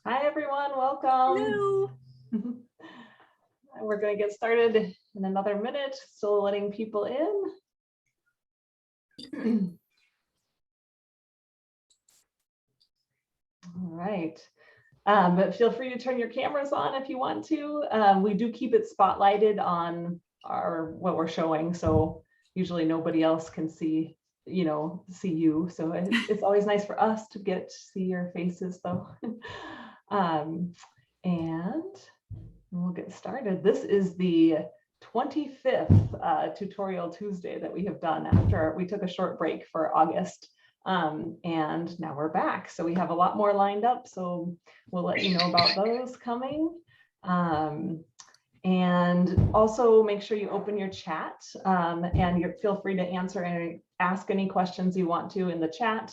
Hi, everyone. Welcome. Hello. We're going to get started in another minute, still letting people in. All right. But feel free to turn your cameras on if you want to. We do keep it spotlighted on what we're showing, so usually nobody else can see you. So it's always nice for us to get to see your faces, though. And we'll get started. This is the 25th tutorial Tuesday that we have done after we took a short break for August. And now we're back. So we have a lot more lined up. So we'll let you know about those coming. And also make sure you open your chat and feel free to answer and ask any questions you want to in the chat.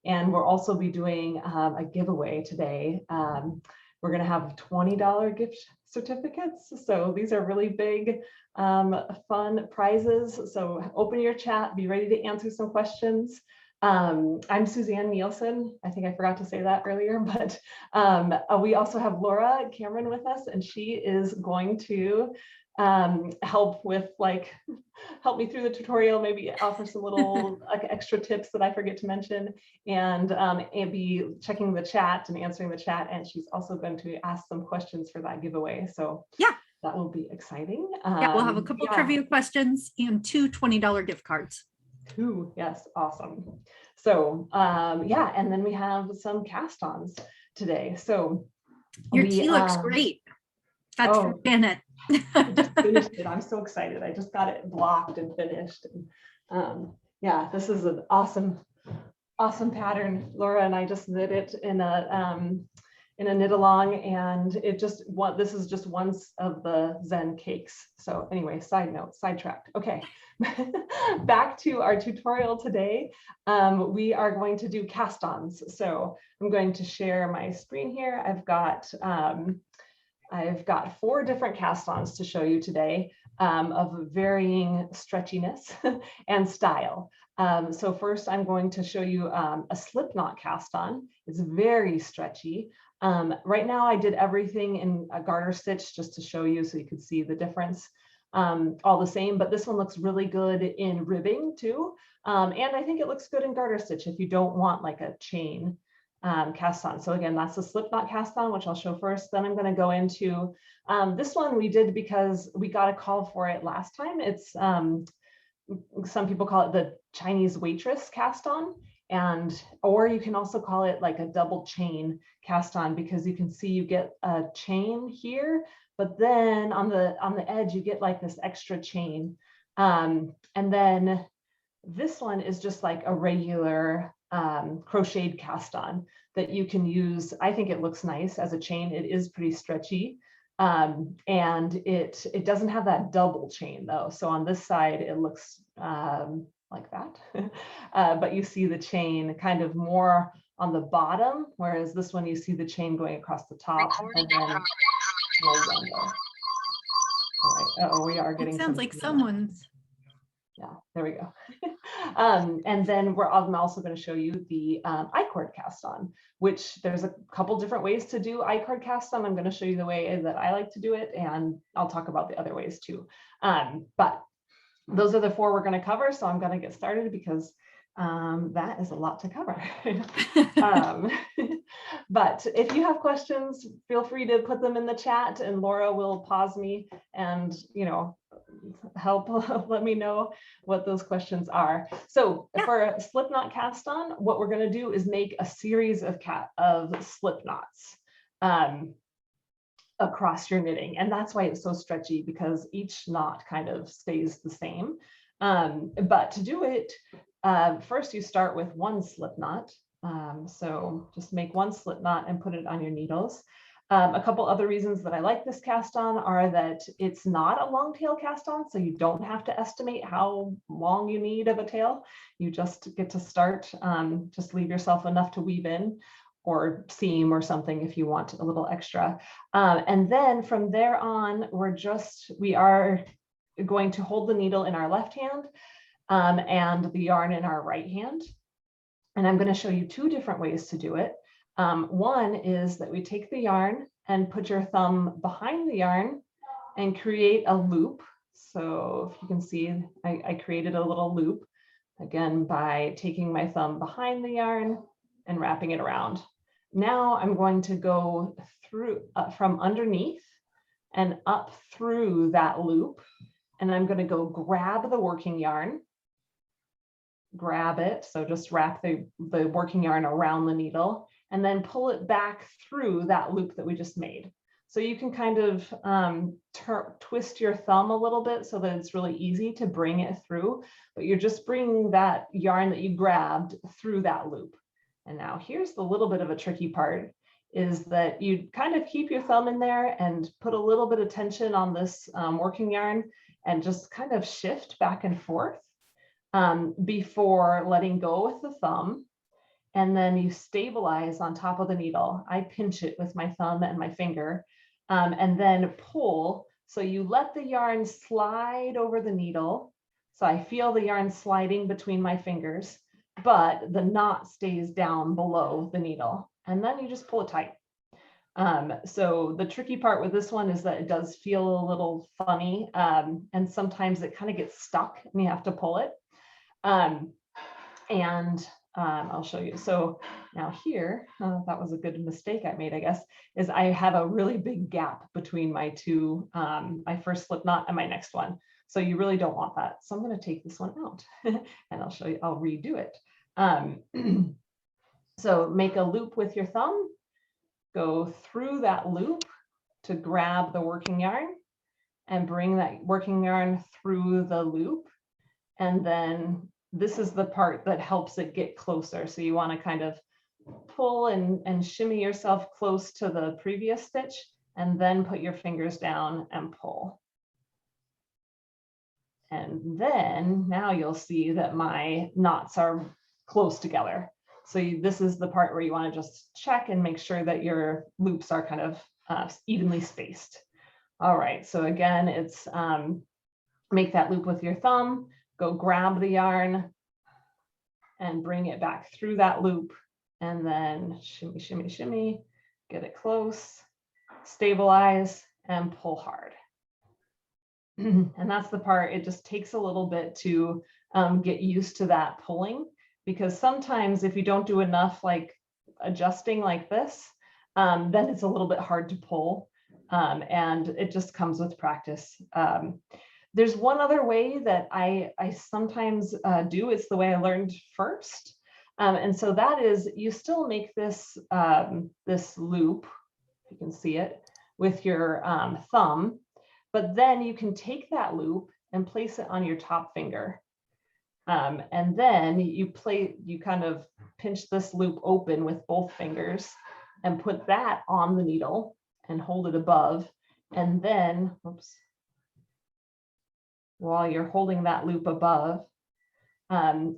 And we'll also be doing a giveaway today. We're going to have $20 gift certificates. So these are really big, fun prizes. So open your chat, be ready to answer some questions. I'm Suzanne Nielsen. I think I forgot to say that earlier, but we also have Laura Cameron with us, and she is going to help me through the tutorial, maybe offer some little extra tips that I forget to mention, and be checking the chat and answering the chat. And she's also going to ask some questions for that giveaway. So yeah, that will be exciting. We'll have a couple trivia questions and two $20 gift cards. Two, yes, awesome. So yeah, and then we have some cast-ons today. So your tea looks great. That's for Janet. I just finished it. I'm so excited. I just got it blocked and finished. And yeah, this is an awesome pattern. Laura and I just knit it in a knit along, and this is just one of the Zen cakes. So anyway, sidetracked. Okay, back to our tutorial today. We are going to do cast-ons. So I'm going to share my screen here. I've got 4 different cast-ons to show you today of varying stretchiness and style. So first I'm going to show you a Slipknot cast-on. It's very stretchy. Right now I did everything in a garter stitch just to show you so you could see the difference. All the same, but this one looks really good in ribbing too. And I think it looks good in garter stitch if you don't want like a chain cast on. So again, that's the Slipknot cast on, which I'll show first. Then I'm going to go into this one we did because we got a call for it last time. It's some people call it the Chinese Waitress cast on, or you can also call it like a double chain cast on, because you can see you get a chain here, but then on the edge you get like this extra chain, and then this one is just like a regular crocheted cast on that you can use. I think it looks nice as a chain. It is pretty stretchy, and it doesn't have that double chain though. So on this side it looks like that, but you see the chain kind of more on the bottom, whereas this one you see the chain going across the top. And then oh, we are getting. It sounds like someone's. Yeah, there we go. And then I'm also going to show you the I-cord cast on, which there's a couple different ways to do I-cord cast on. I'm going to show you the way that I like to do it, and I'll talk about the other ways too. But those are the 4 we're going to cover. So I'm going to get started because that is a lot to cover. But if you have questions, feel free to put them in the chat, and Laura will pause me and help let me know what those questions are. So for a Slipknot cast on, what we're going to do is make a series of slip knots across your knitting, and that's why it's so stretchy, because each knot kind of stays the same. But to do it, first you start with 1 slip knot. So just make 1 slip knot and put it on your needles. A couple other reasons that I like this cast on are that it's not a long tail cast on, so you don't have to estimate how long you need of a tail. You just get to start, just leave yourself enough to weave in or seam or something if you want a little extra. And then from there on, we are going to hold the needle in our left hand and the yarn in our right hand. And I'm going to show you 2 different ways to do it. One is that we take the yarn and put your thumb behind the yarn and create a loop. So if you can see, I created a little loop, again, by taking my thumb behind the yarn and wrapping it around. Now I'm going to go through from underneath and up through that loop. And I'm going to go grab the working yarn, grab it. So just wrap the working yarn around the needle and then pull it back through that loop that we just made. So you can kind of twist your thumb a little bit so that it's really easy to bring it through, but you're just bringing that yarn that you grabbed through that loop. And now here's the little bit of a tricky part, is that you kind of keep your thumb in there and put a little bit of tension on this working yarn and just kind of shift back and forth before letting go with the thumb. And then you stabilize on top of the needle. I pinch it with my thumb and my finger and then pull. So you let the yarn slide over the needle. So I feel the yarn sliding between my fingers, but the knot stays down below the needle. And then you just pull it tight. So the tricky part with this one is that it does feel a little funny. And sometimes it kind of gets stuck and you have to pull it. I'll show you. So now here, that was a good mistake I made, I guess, is I have a really big gap between my two, my first slip knot and my next one. So you really don't want that. So I'm going to take this one out and I'll show you, I'll redo it. So make a loop with your thumb, go through that loop to grab the working yarn and bring that working yarn through the loop. And then this is the part that helps it get closer. So you want to kind of pull and shimmy yourself close to the previous stitch and then put your fingers down and pull. And then now you'll see that my knots are close together. So this is the part where you want to just check and make sure that your loops are kind of evenly spaced. All right, so again, it's make that loop with your thumb, go grab the yarn and bring it back through that loop and then shimmy, shimmy, shimmy, get it close, stabilize and pull hard. And that's the part, it just takes a little bit to get used to that pulling, because sometimes if you don't do enough like adjusting like this, then it's a little bit hard to pull and it just comes with practice. There's one other way that I sometimes do, it's the way I learned first. And so that is, you still make this, this loop, if you can see it, with your thumb, but then you can take that loop and place it on your top finger. And then you kind of pinch this loop open with both fingers and put that on the needle and hold it above. And then, oops, while you're holding that loop above,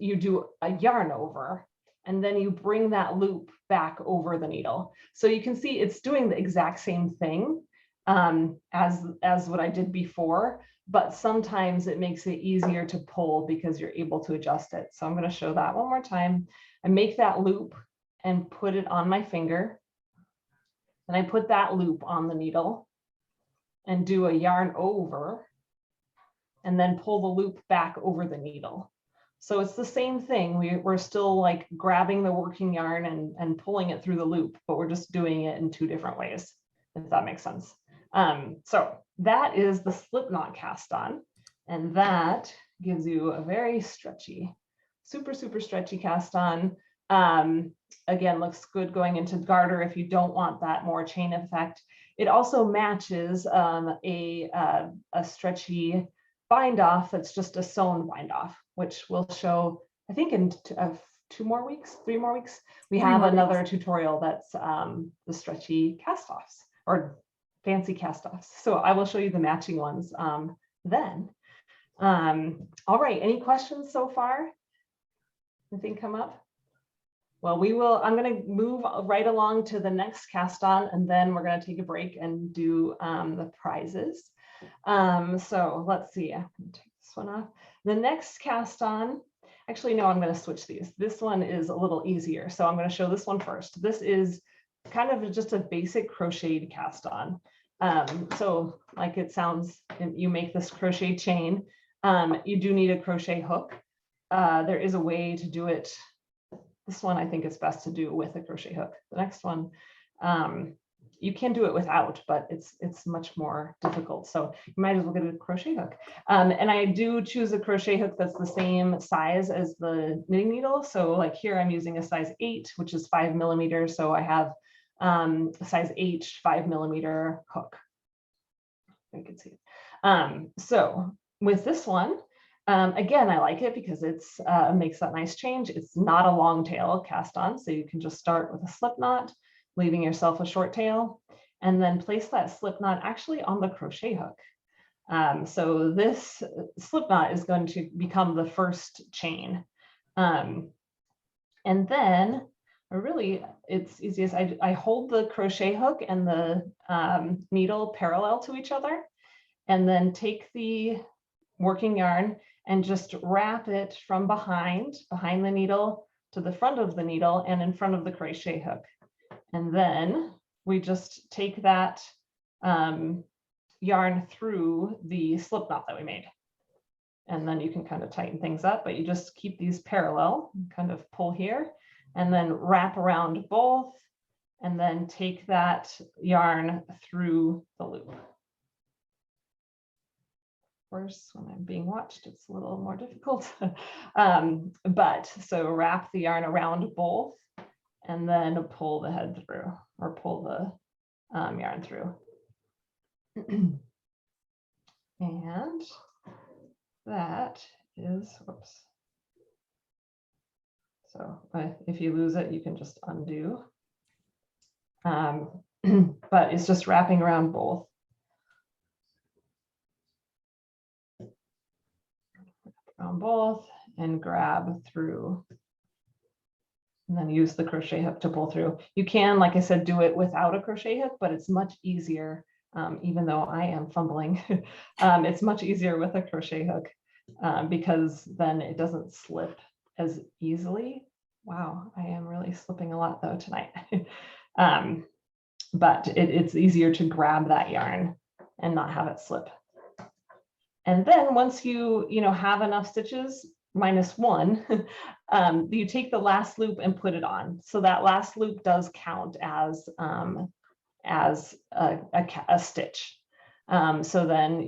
you do a yarn over, and then you bring that loop back over the needle. So you can see it's doing the exact same thing as what I did before, but sometimes it makes it easier to pull because you're able to adjust it. So I'm going to show that one more time. I make that loop and put it on my finger. And I put that loop on the needle and do a yarn over and then pull the loop back over the needle. So it's the same thing. We're still like grabbing the working yarn and pulling it through the loop, but we're just doing it in two different ways, if that makes sense. So that is the Slipknot Cast On, and that gives you a very stretchy, super, super stretchy cast on. Again, looks good going into garter if you don't want that more chain effect. It also matches a stretchy bind off that's just a sewn bind off, which we'll show, I think in 3 more weeks, we have another tutorial that's the stretchy cast offs or fancy cast offs. So I will show you the matching ones then. All right, any questions so far? Anything come up? Well, I'm going to move right along to the next cast on, and then we're going to take a break and do the prizes. So let's see, I'm going to take this one off. The next cast on, Actually, no, I'm going to switch these. This one is a little easier. So I'm going to show this one first. This is kind of just a basic crocheted cast on. So like it sounds, you make this crochet chain. You do need a crochet hook. There is a way to do it. This one, I think it's best to do with a crochet hook. The next one, you can do it without, but it's much more difficult. So you might as well get a crochet hook. And I do choose a crochet hook that's the same size as the knitting needle. So like here I'm using a size 8, which is 5 millimeters. So I have a size H 5 millimeter hook. You can see it. So with this one, again, I like it because it's makes that nice change. It's not a long tail cast on, so you can just start with a slip knot, leaving yourself a short tail, and then place that slip knot actually on the crochet hook. So this slip knot is going to become the first chain. And then it's easiest, I hold the crochet hook and the needle parallel to each other, and then take the working yarn and just wrap it from behind the needle to the front of the needle and in front of the crochet hook. And then we just take that yarn through the slip knot that we made. And then you can kind of tighten things up, but you just keep these parallel, kind of pull here, and then wrap around both, and then take that yarn through the loop. Of course, when I'm being watched, it's a little more difficult. But so wrap the yarn around both, and then pull the head through, or pull the yarn through. And that is, whoops. So if you lose it, you can just undo. But it's just wrapping around both. Around both and grab through. And then use the crochet hook to pull through. You can, like I said, do it without a crochet hook, but it's much easier, even though I am fumbling. It's much easier with a crochet hook because then it doesn't slip as easily. Wow, I am really slipping a lot though tonight. But it's easier to grab that yarn and not have it slip. And then once you have enough stitches, -1, you take the last loop and put it on. So that last loop does count as a stitch. So then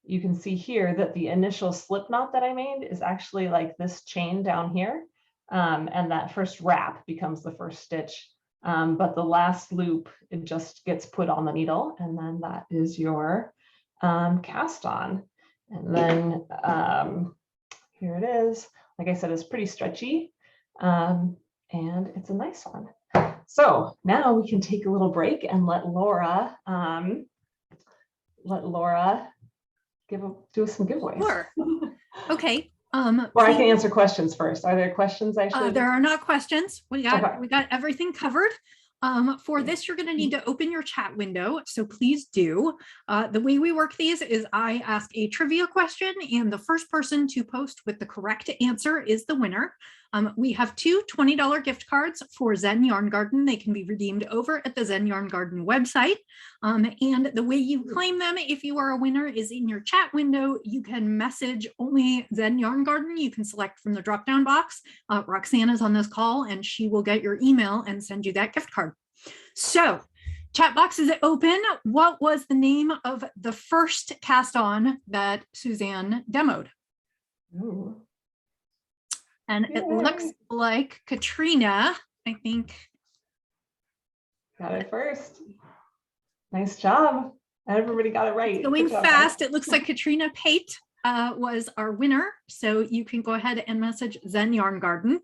you can see here that the initial slip knot that I made is actually like this chain down here. And that first wrap becomes the first stitch. But the last loop, it just gets put on the needle, and then that is your cast on. And then here it is. Like I said, it's pretty stretchy, and it's a nice one. So now we can take a little break and let Laura do some giveaways. Sure. Okay. Or I can answer questions first. Are there questions I should? There are not questions. We got Okay. everything covered. For this, you're going to need to open your chat window. So please do. The way we work these is I ask a trivia question, and the first person to post with the correct answer is the winner. We have 2 $20 gift cards for Zen Yarn Garden. They can be redeemed over at the Zen Yarn Garden website. And the way you claim them, if you are a winner, is in your chat window. You can message only Zen Yarn Garden. You can select from the drop-down box. Roxanne is on this call, and she will get your email and send you that gift card. So chat box is open. What was the name of the first cast on that Suzanne demoed? Ooh. And it looks like Katrina, I think. Got it first. Nice job. Everybody got it right. Going fast. It looks like Katrina Pate was our winner. So you can go ahead and message Zen Yarn Garden.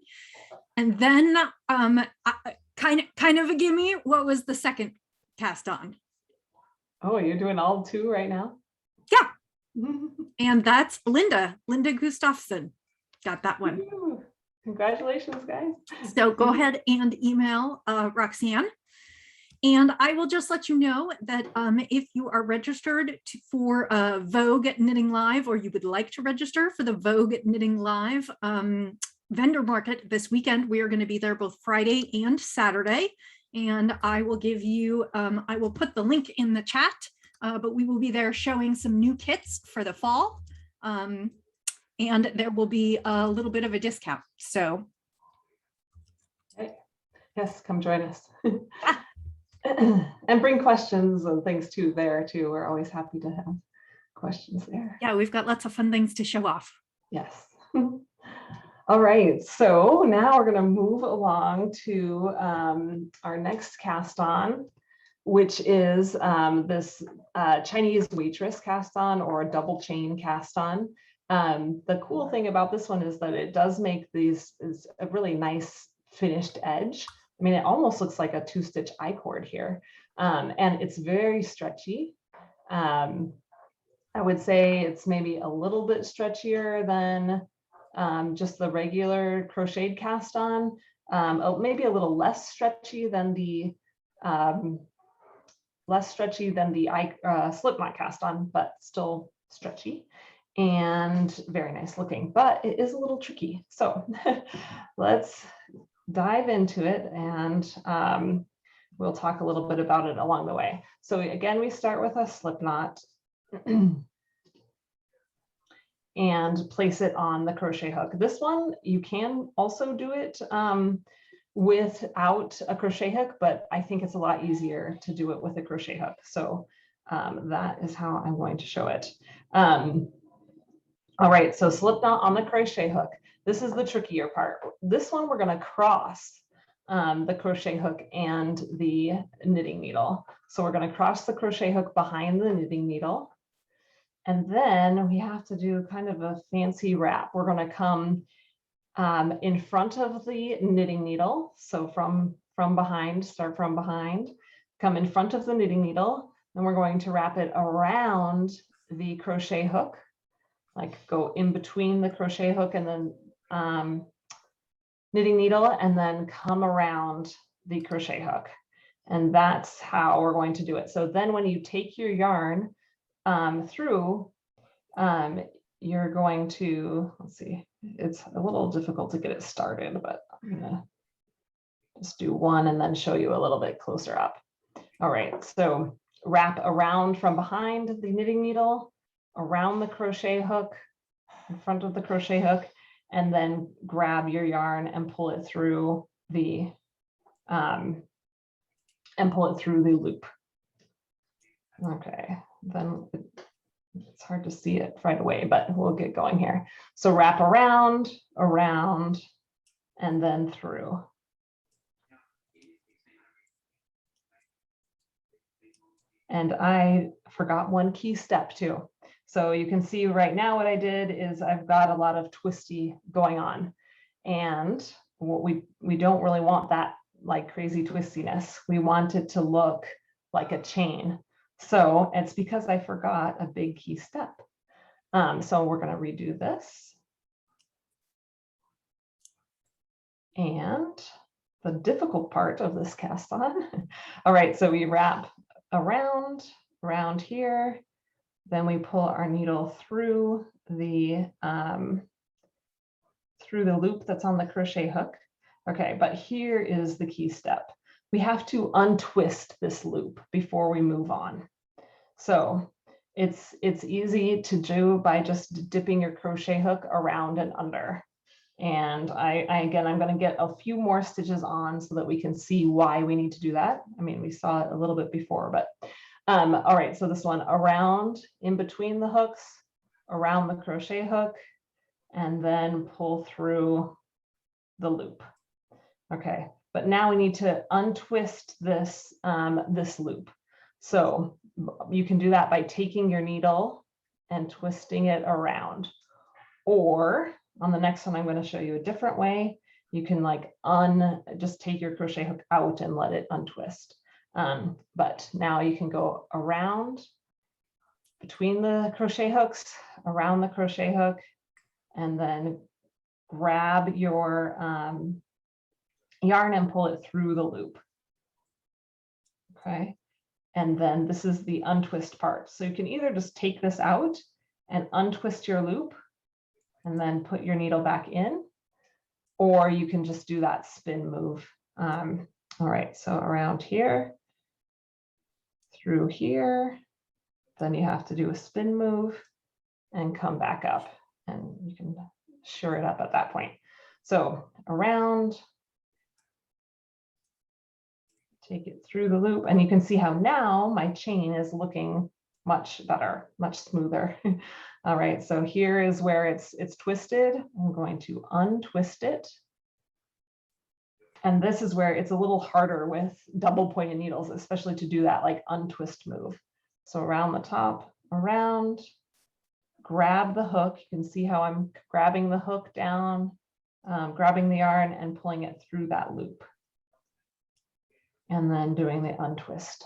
And then kind of a gimme, what was the second cast on? Oh, you're doing all 2 right now? Yeah. And that's Linda Gustafson. Got that one. Ooh, congratulations, guys. So go ahead and email Roxanne. And I will just let you know that if you are registered for Vogue Knitting Live, or you would like to register for the Vogue Knitting Live vendor market this weekend, we are going to be there both Friday and Saturday. And I will give you, I will put the link in the chat, but we will be there showing some new kits for the fall. And there will be a little bit of a discount. So. Yes, come join us. And bring questions and things too there too. We're always happy to have questions there. Yeah, we've got lots of fun things to show off. Yes. All right, so now we're going to move along to our next cast on, which is this Chinese waitress cast on, or a double chain cast on. The cool thing about this one is that it does make these is a really nice finished edge. I mean, it almost looks like a 2-stitch I-cord here, and it's very stretchy. I would say it's maybe a little bit stretchier than just the regular crocheted cast on, maybe a little less stretchy than the Slipknot cast on, but still stretchy and very nice looking, but it is a little tricky. So let's dive into it, and we'll talk a little bit about it along the way. So again, we start with a slipknot and place it on the crochet hook. This one, you can also do it without a crochet hook, but I think it's a lot easier to do it with a crochet hook. So that is how I'm going to show it. All right, so slipknot on the crochet hook. This is the trickier part. This one, we're going to cross the crochet hook and the knitting needle. So we're going to cross the crochet hook behind the knitting needle. And then we have to do kind of a fancy wrap. We're going to come in front of the knitting needle. So from behind, start from behind, come in front of the knitting needle, and we're going to wrap it around the crochet hook, like go in between the crochet hook and then knitting needle, and then come around the crochet hook. And that's how we're going to do it. So then when you take your yarn through, you're going to, let's see, it's a little difficult to get it started, but I'm gonna just do one and then show you a little bit closer up. All right, so wrap around from behind the knitting needle, around the crochet hook, in front of the crochet hook, and then grab your yarn and pull it through the loop. Okay, then it's hard to see it right away, but we'll get going here. So wrap around, and then through. And I forgot one key step too. So you can see right now what I did is I've got a lot of twisty going on. And what we don't really want that like crazy twistiness. We want it to look like a chain. So it's because I forgot a big key step. So we're going to redo this. And the difficult part of this cast on. All right, so we wrap around here. Then we pull our needle through the loop that's on the crochet hook. Okay, but here is the key step. We have to untwist this loop before we move on. So it's easy to do by just dipping your crochet hook around and under. And again, I'm going to get a few more stitches on so that we can see why we need to do that. I mean, we saw it a little bit before, but all right, so this one around in between the hooks, around the crochet hook, and then pull through the loop. Okay, but now we need to untwist this, this loop. So you can do that by taking your needle and twisting it around. Or on the next one, I'm going to show you a different way. You can like just take your crochet hook out and let it untwist. But now you can go around between the crochet hooks, around the crochet hook, and then grab your yarn and pull it through the loop. Okay. And then this is the untwist part. So you can either just take this out and untwist your loop and then put your needle back in, or you can just do that spin move. All right, so around here, through here, then you have to do a spin move and come back up, and you can sure it up at that point. So around, take it through the loop, and you can see how now my chain is looking much better, much smoother. All right, so here is where it's twisted. I'm going to untwist it. And this is where it's a little harder with double pointed needles, especially to do that like untwist move. So around the top, around, grab the hook. You can see how I'm grabbing the hook down, grabbing the yarn and pulling it through that loop. And then doing the untwist.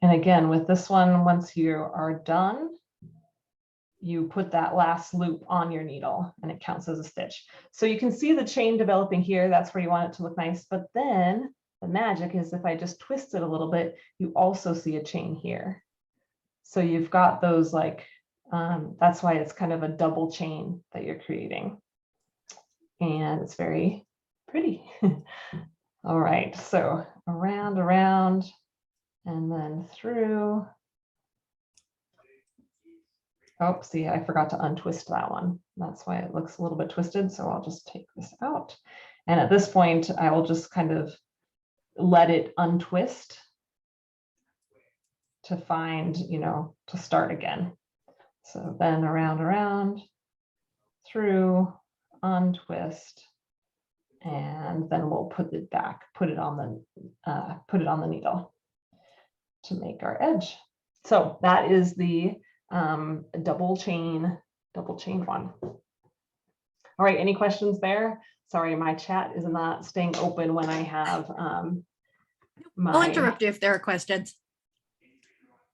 And again, with this one, once you are done, you put that last loop on your needle and it counts as a stitch. So you can see the chain developing here. That's where you want it to look nice. But then the magic is if I just twist it a little bit, you also see a chain here. So you've got those like, that's why it's kind of a double chain that you're creating. And it's very pretty. All right, so around, and then through. Oh, see, I forgot to untwist that one. That's why it looks a little bit twisted. So I'll just take this out. And at this point, I will just kind of let it untwist to find, to start again. So then around, through, untwist, and then we'll put it back, put it on the needle to make our edge. So that is the double chain one. All right, any questions there? Sorry, my chat is not staying open when I have I'll interrupt you if there are questions.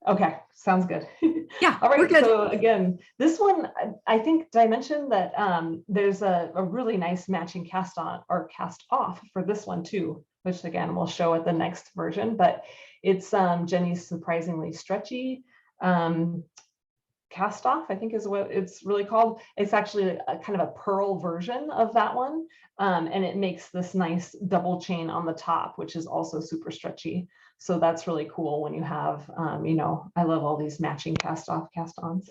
Okay, sounds good. Yeah, all right, we're good. So again, this one, I think, did I mention that there's a really nice matching cast on or cast off for this one too, which again, we'll show at the next version, but it's Jenny's surprisingly stretchy cast off, I think is what it's really called. It's actually a kind of a pearl version of that one. And it makes this nice double chain on the top, which is also super stretchy. So that's really cool when you have, I love all these matching cast off, cast ons.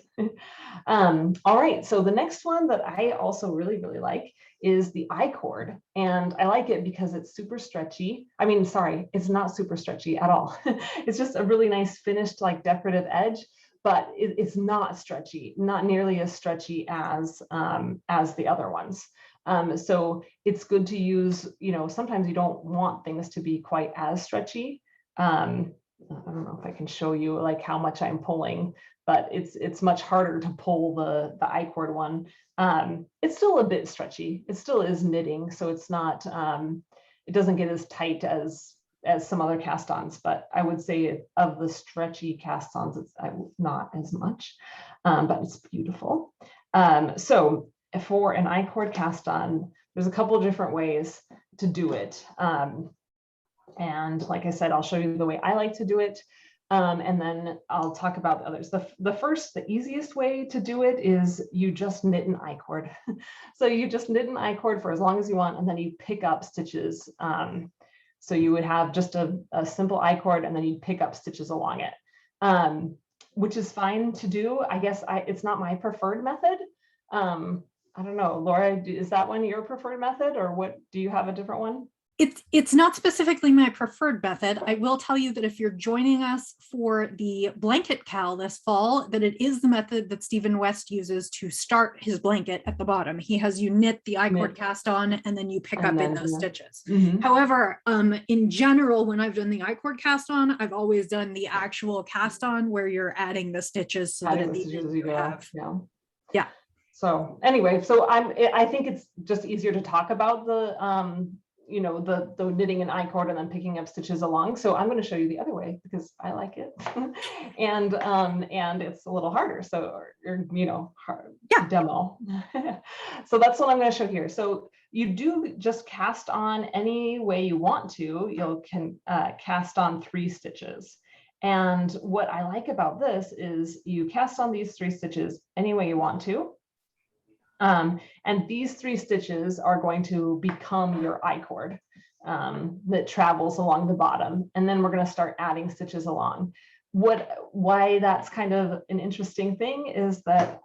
All right, so the next one that I also really, really like is the I-cord. And I like it because it's super stretchy. I mean, sorry, it's not super stretchy at all. It's just a really nice finished like decorative edge, but it's not stretchy, not nearly as stretchy as the other ones. So it's good to use, sometimes you don't want things to be quite as stretchy. I don't know if I can show you like how much I'm pulling, but it's much harder to pull the I-cord one. It's still a bit stretchy. It still is knitting, so it's not, it doesn't get as tight as some other cast-ons, but I would say of the stretchy cast-ons, it's not as much, but it's beautiful. So for an I-cord cast-on, there's a couple of different ways to do it. And like I said, I'll show you the way I like to do it. And then I'll talk about the others. The easiest way to do it is you just knit an I-cord. So you just knit an I-cord for as long as you want, and then you pick up stitches. So you would have just a simple I-cord, and then you'd pick up stitches along it, which is fine to do. I guess it's not my preferred method. I don't know, Laura, is that one your preferred method, or what? Do you have a different one? It's not specifically my preferred method. I will tell you that if you're joining us for the blanket cal this fall, that it is the method that Stephen West uses to start his blanket at the bottom. He has you knit the I-cord cast on, and then you pick up in those stitches. Mm-hmm. However, in general, when I've done the I-cord cast on, I've always done the actual cast on where you're adding the stitches so that at the end you have. Yeah. So anyway, so I think it's just easier to talk about you know, the knitting an I-cord and then picking up stitches along. So I'm going to show you the other way because I like it. and it's a little harder. So, or you know, hard demo. So that's what I'm going to show here. So you do just cast on any way you want to. You can cast on 3 stitches. And what I like about this is you cast on these 3 stitches any way you want to. And these 3 stitches are going to become your I-cord that travels along the bottom. And then we're going to start adding stitches along. Why that's kind of an interesting thing is that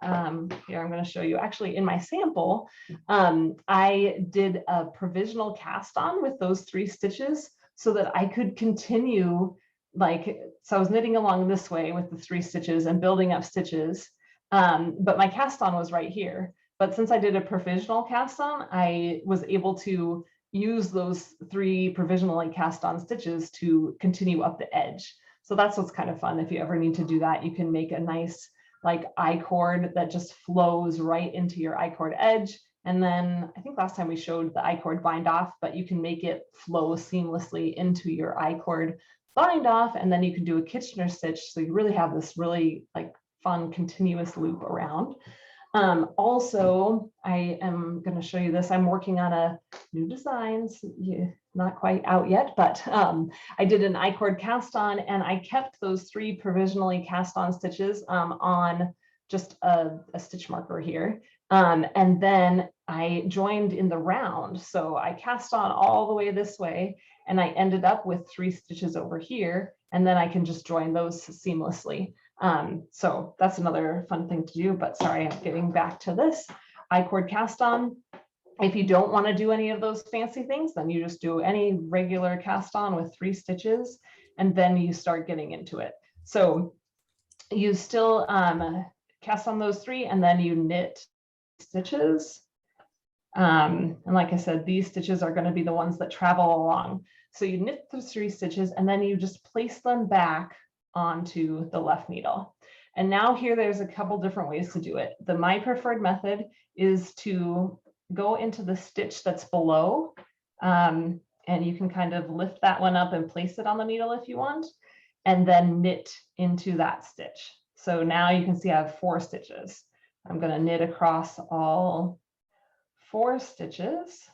here I'm going to show you actually in my sample, I did a provisional cast on with those 3 stitches so that I could continue so I was knitting along this way with the 3 stitches and building up stitches, but my cast on was right here. But since I did a provisional cast on, I was able to use those 3 provisionally cast on stitches to continue up the edge. So that's what's kind of fun. If you ever need to do that, you can make a nice I-cord that just flows right into your I-cord edge. And then I think last time we showed the I-cord bind off, but you can make it flow seamlessly into your I-cord bind off, and then you can do a Kitchener stitch. So you really have this really fun continuous loop around. Also, I am going to show you this. I'm working on a new design, not quite out yet, but I did an I-cord cast on, and I kept those 3 provisionally cast on stitches on just a stitch marker here. And then I joined in the round. So I cast on all the way this way, and I ended up with 3 stitches over here, and then I can just join those seamlessly. So that's another fun thing to do, but sorry, I'm getting back to this I-cord cast on. If you don't want to do any of those fancy things, then you just do any regular cast on with 3 stitches, and then you start getting into it. So you still cast on those 3, and then you knit stitches. And like I said, these stitches are going to be the ones that travel along. So you knit the 3 stitches, and then you just place them back onto the left needle. And now here there's a couple different ways to do it. My preferred method is to go into the stitch that's below, and you can kind of lift that one up and place it on the needle if you want, and then knit into that stitch. So now you can see I have 4 stitches. I'm going to knit across all 4 stitches,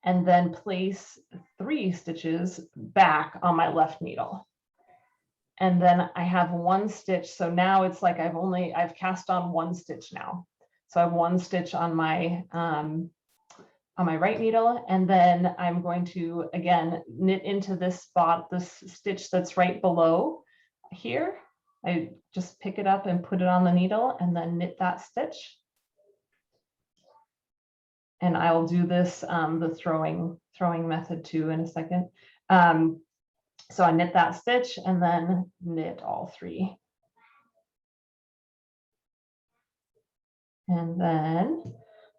and then place 3 stitches back on my left needle. And then I have 1 stitch. So now it's like I've cast on 1 stitch now. So I have 1 stitch on my right needle, and then I'm going to again knit into this spot, this stitch that's right below here. I just pick it up and put it on the needle, and then knit that stitch. And I'll do this the throwing method too in a second. So I knit that stitch and then knit all 3. And then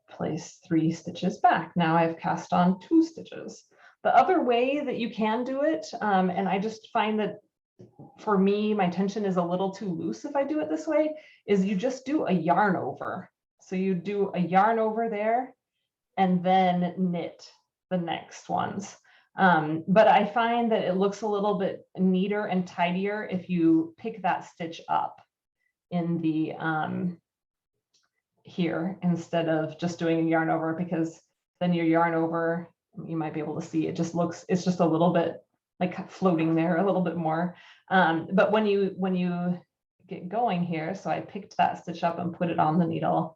place 3 stitches back. Now I've cast on 2 stitches. The other way that you can do it, and I just find that for me, my tension is a little too loose if I do it this way, is you just do a yarn over. So you do a yarn over there, and then knit the next ones. But I find that it looks a little bit neater and tidier if you pick that stitch up in the here instead of just doing a yarn over, because then your yarn over, you might be able to see, it's just a little bit like floating there a little bit more. But when you get going here, so I picked that stitch up and put it on the needle,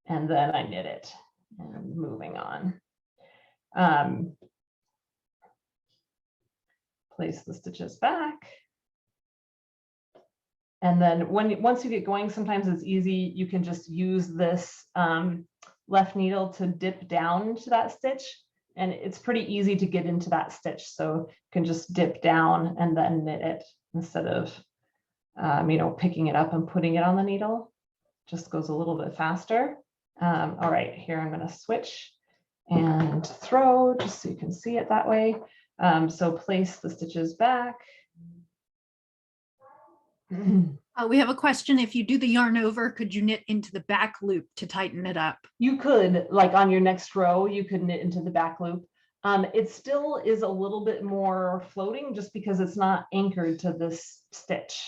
and then I knit it. And moving on. Place the stitches back. And then once you get going, sometimes it's easy. You can just use this left needle to dip down into that stitch. And it's pretty easy to get into that stitch. So you can just dip down and then knit it instead of, picking it up and putting it on the needle. Just goes a little bit faster. All right, here I'm going to switch and throw just so you can see it that way. So place the stitches back. We have a question. If you do the yarn over, could you knit into the back loop to tighten it up? You could, like on your next row, you could knit into the back loop. It still is a little bit more floating just because it's not anchored to this stitch.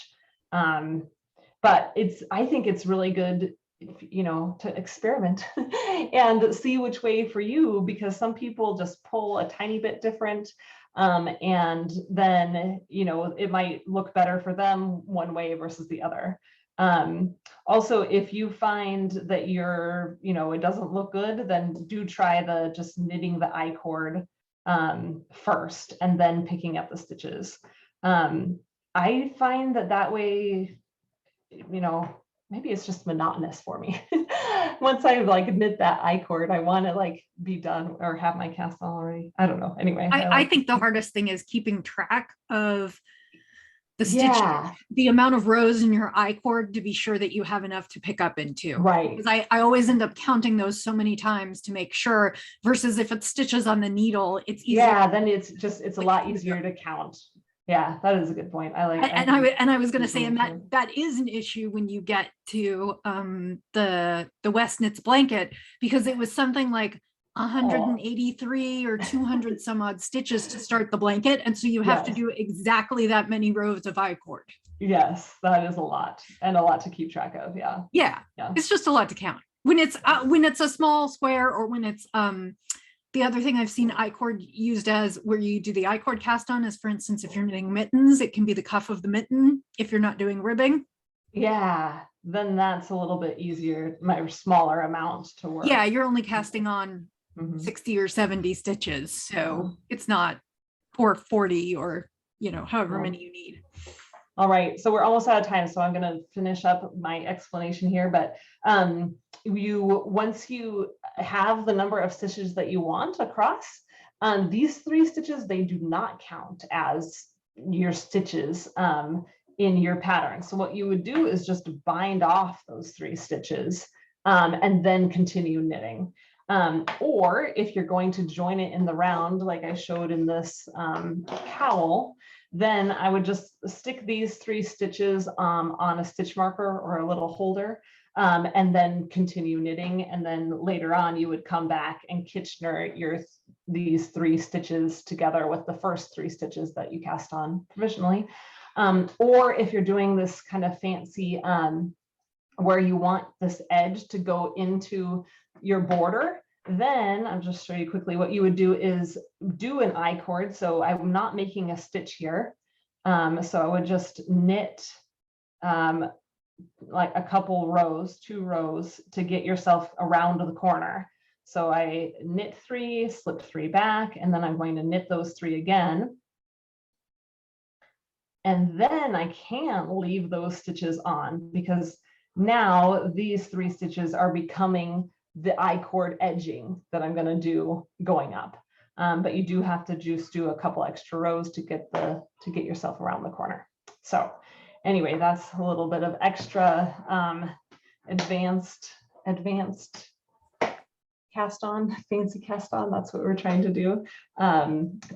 But I think it's really good, to experiment and see which way for you, because some people just pull a tiny bit different. And then, it might look better for them one way versus the other. Also, if you find that it doesn't look good, then do try just knitting the I-cord first and then picking up the stitches. I find that way, maybe it's just monotonous for me. Once I knit that I-cord, I want to be done or have my cast on already. I don't know. Anyway, I think the hardest thing is keeping track of the stitch, yeah, the amount of rows in your I-cord to be sure that you have enough to pick up into. right. Because I always end up counting those so many times to make sure, versus if it's stitches on the needle, it's easier. Yeah, then it's a lot easier to count. Yeah, that is a good point. I was going to say, and that is an issue when you get to the West Knits blanket, because it was something like 183 or 200 some odd stitches to start the blanket, and so you have to do exactly that many rows of I-cord. Yes, that is a lot, and a lot to keep track of. Yeah, it's just a lot to count when it's a small square, or when it's the other thing I've seen I-cord used as, where you do the I-cord cast on, is, for instance, if you're knitting mittens, it can be the cuff of the mitten if you're not doing ribbing. Yeah, then that's a little bit easier, my smaller amount to work. Yeah, you're only casting on 60 or 70 stitches, so it's not 440 or however many you need. All right, so we're almost out of time, so I'm going to finish up my explanation here. But once you have the number of stitches that you want across, these 3 stitches, they do not count as your stitches in your pattern. So what you would do is just bind off those 3 stitches and then continue knitting. Or if you're going to join it in the round, like I showed in this cowl, then I would just stick these 3 stitches on a stitch marker or a little holder, and then continue knitting. And then later on, you would come back and Kitchener these 3 stitches together with the first 3 stitches that you cast on provisionally. Or if you're doing this kind of fancy where you want this edge to go into your border, then I'll just show you quickly what you would do is do an I-cord. So I'm not making a stitch here. So I would just knit like a couple rows, 2 rows, to get yourself around the corner. So I knit 3, slip 3 back, and then I'm going to knit those 3 again. And then I can't leave those stitches on, because now these 3 stitches are becoming the I-cord edging that I'm going to do going up. But you do have to just do a couple extra rows to get yourself around the corner. So anyway, that's a little bit of extra advanced cast on, fancy cast on. That's what we're trying to do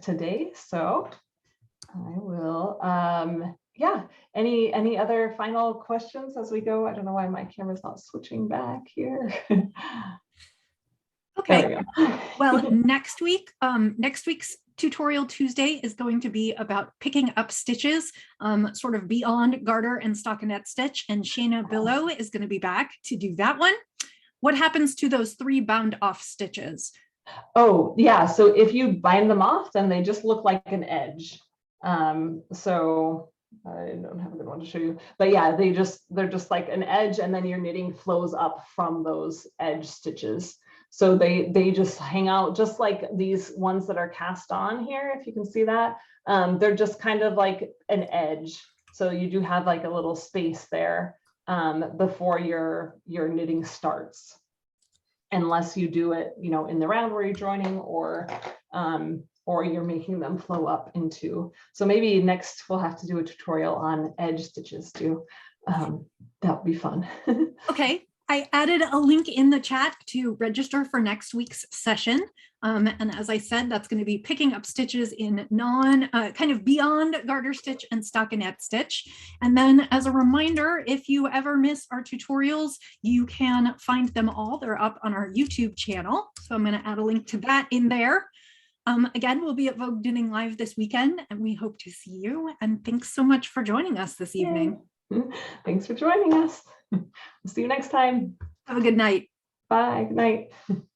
today. So I will, any other final questions as we go? I don't know why my camera's not switching back here. Okay, well, next week's Tutorial Tuesday is going to be about picking up stitches, sort of beyond garter and stockinette stitch, and Shayna Billow is going to be back to do that one. What happens to those 3 bound off stitches? Oh, yeah, so if you bind them off, then they just look like an edge. So I don't have a good one to show you, but yeah, they're just like an edge, and then your knitting flows up from those edge stitches. So they just hang out just like these ones that are cast on here, if you can see that. They're just kind of like an edge. So you do have like a little space there before your knitting starts, unless you do it, in the round where you're joining, or you're making them flow up into. So maybe next we'll have to do a tutorial on edge stitches too. That would be fun. Okay. I added a link in the chat to register for next week's session. And as I said, that's going to be picking up stitches in kind of beyond garter stitch and stockinette stitch. And then as a reminder, if you ever miss our tutorials, you can find them all. They're up on our YouTube channel. So I'm going to add a link to that in there. Again, we'll be at Vogue Knitting Live this weekend, and we hope to see you. And thanks so much for joining us this evening. Thanks for joining us. See you next time. Have a good night. Bye. Good night.